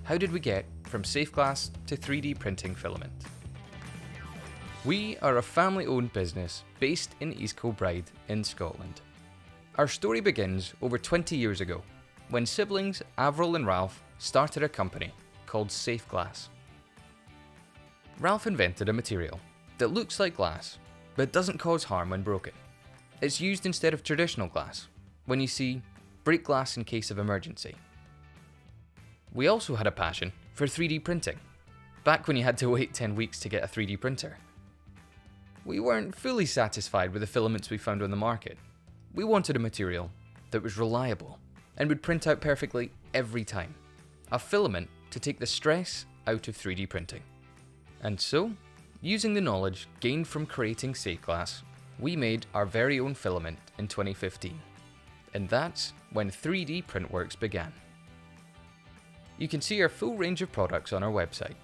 how did we get from Safeglass to 3D printing filament? We are a family-owned business based in East Kilbride in Scotland. Our story begins over 20 years ago, when siblings Avril and Ralph started a company called Safeglass. Ralph invented a material that looks like glass, but doesn't cause harm when broken. It's used instead of traditional glass, when you see, break glass in case of emergency. We also had a passion for 3D printing, back when you had to wait 10 weeks to get a 3D printer. We weren't fully satisfied with the filaments we found on the market. We wanted a material that was reliable and would print out perfectly every time. A filament to take the stress out of 3D printing. And so, using the knowledge gained from creating Safeglass, we made our very own filament in 2015. And that's when 3D Printworks began. You can see our full range of products on our website.